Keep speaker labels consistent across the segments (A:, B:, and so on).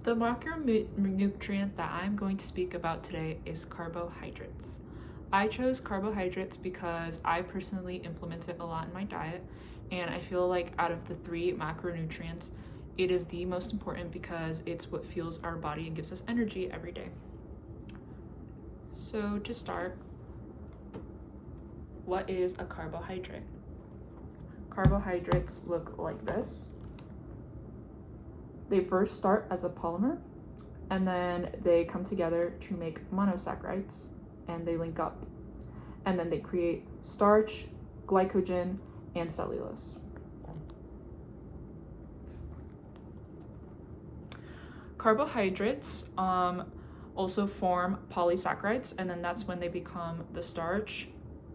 A: The macronutrient that I'm going to speak about today is carbohydrates. I chose carbohydrates because I personally implement it a lot in my diet, and I feel like out of the three macronutrients, it is the most important because it's what fuels our body and gives us energy every day. So to start, what is a carbohydrate? Carbohydrates look like this. They first start as a polymer, and then they come together to make monosaccharides, and they link up. And then they create starch, glycogen, and cellulose. Carbohydrates also form polysaccharides, and then that's when they become the starch,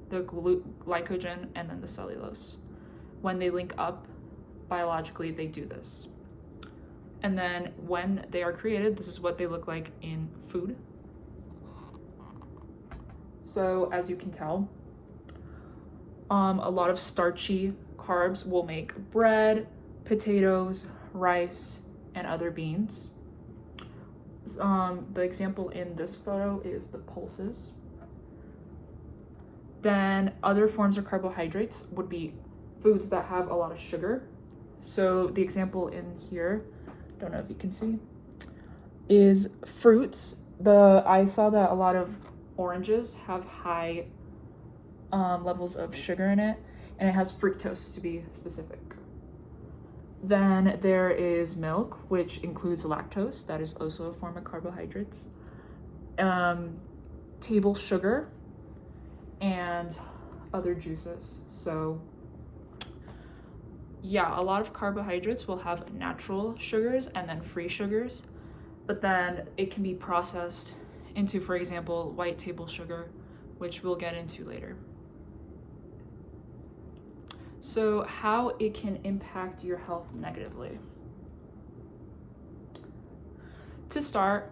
A: the glycogen, and then the cellulose. When they link up biologically, they do this. And then when they are created, this is what they look like in food. So as you can tell, a lot of starchy carbs will make bread, potatoes, rice, and other beans. The example in this photo is the pulses. Then other forms of carbohydrates would be foods that have a lot of sugar. So the example in here, don't know if you can see, is fruits. I saw that a lot of oranges have high levels of sugar in it, and it has fructose to be specific. Then there is milk, which includes lactose. That is also a form of carbohydrates. Table sugar and other juices. So yeah, a lot of carbohydrates will have natural sugars and then free sugars, but then it can be processed into, for example, white table sugar, which we'll get into later. So how it can impact your health negatively. To start,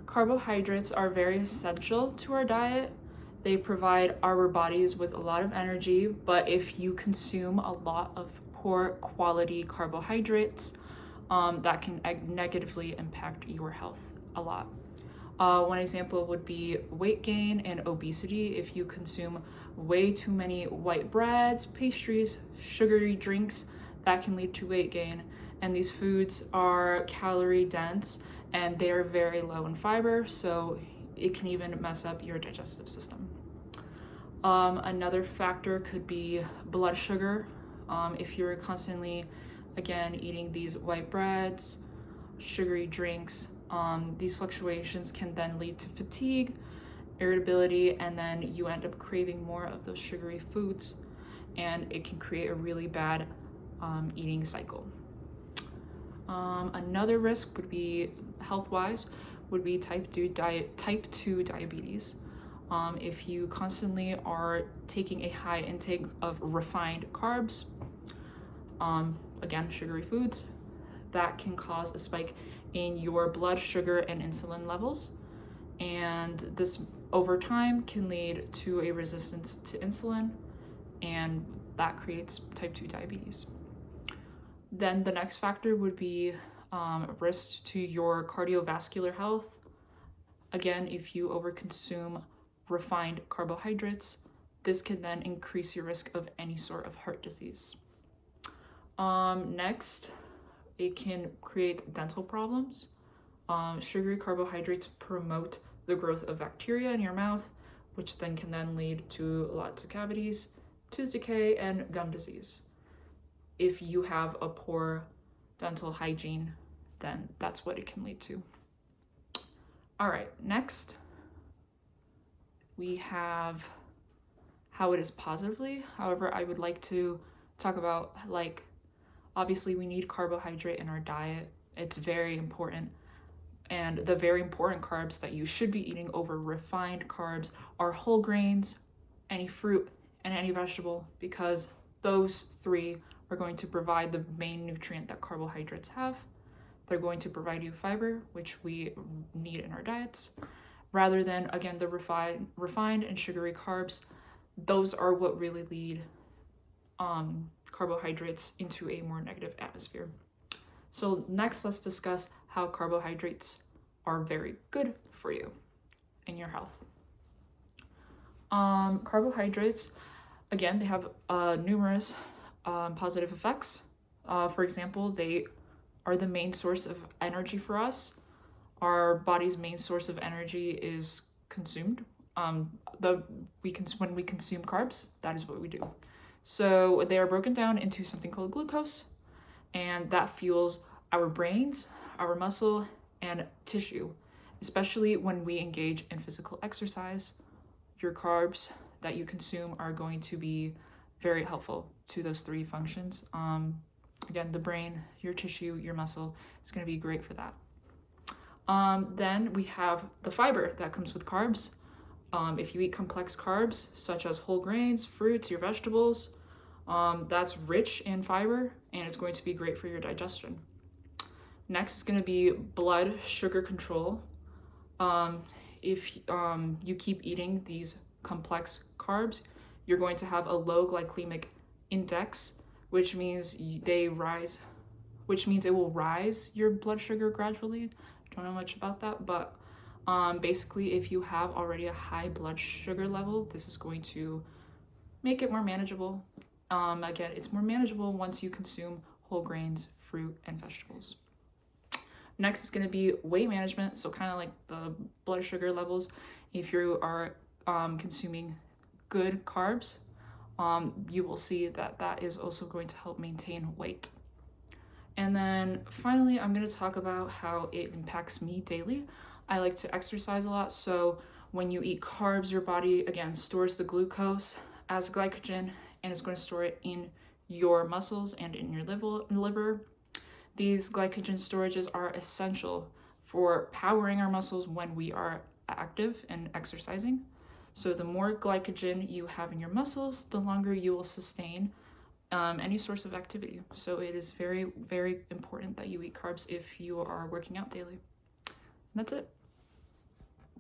A: carbohydrates are very essential to our diet. They provide our bodies with a lot of energy, but if you consume a lot of poor quality carbohydrates, that can negatively impact your health a lot. One example would be weight gain and obesity. If you consume way too many white breads, pastries, sugary drinks, that can lead to weight gain. And these foods are calorie dense and they are very low in fiber, so it can even mess up your digestive system. Another factor could be blood sugar. If you're constantly, again, eating these white breads, sugary drinks, these fluctuations can then lead to fatigue, irritability, and then you end up craving more of those sugary foods, and it can create a really bad eating cycle. Another risk would be health-wise would be type 2 diabetes. If you constantly are taking a high intake of refined carbs, again, sugary foods, that can cause a spike in your blood sugar and insulin levels. And this over time can lead to a resistance to insulin, and that creates type 2 diabetes. Then the next factor would be risk to your cardiovascular health. Again, if you overconsume refined carbohydrates, this can then increase your risk of any sort of heart disease. Next, it can create dental problems. Sugary carbohydrates promote the growth of bacteria in your mouth, which then can then lead to lots of cavities, tooth decay, and gum disease. If you have a poor dental hygiene, then that's what it can lead to. All right, next we have how it is positively. However, I would like to talk about, like, obviously we need carbohydrate in our diet. It's very important. And the very important carbs that you should be eating over refined carbs are whole grains, any fruit, and any vegetable, because those three are going to provide the main nutrient that carbohydrates have. They're going to provide you fiber, which we need in our diets, rather than, again, the refined and sugary carbs. Those are what really lead carbohydrates into a more negative atmosphere. So next, let's discuss how carbohydrates are very good for you and your health. Carbohydrates, again, they have numerous positive effects. For example, they are the main source of energy for us. Our body's main source of energy is consumed. When we consume carbs, that is what we do. So they are broken down into something called glucose, and that fuels our brains, our muscle, and tissue, especially when we engage in physical exercise. Your carbs that you consume are going to be very helpful to those three functions. Again, the brain, your tissue, your muscle is going to be great for that. Then we have the fiber that comes with carbs. If you eat complex carbs, such as whole grains, fruits, your vegetables, that's rich in fiber, and it's going to be great for your digestion. Next is going to be blood sugar control. If you keep eating these complex carbs, you're going to have a low glycemic index, which means it will rise your blood sugar gradually. Don't know much about that, but basically, if you have already a high blood sugar level, this is going to make it more manageable. Again, it's more manageable once you consume whole grains, fruit, and vegetables. Next is going to be weight management, so kind of like the blood sugar levels. If you are consuming good carbs, you will see that that is also going to help maintain weight. And then finally, I'm going to talk about how it impacts me daily. I like to exercise a lot, so when you eat carbs, your body, again, stores the glucose as glycogen, and it's going to store it in your muscles and in your liver. These glycogen storages are essential for powering our muscles when we are active and exercising. So the more glycogen you have in your muscles, the longer you will sustain any source of activity. So it is very, very important that you eat carbs if you are working out daily. And that's it.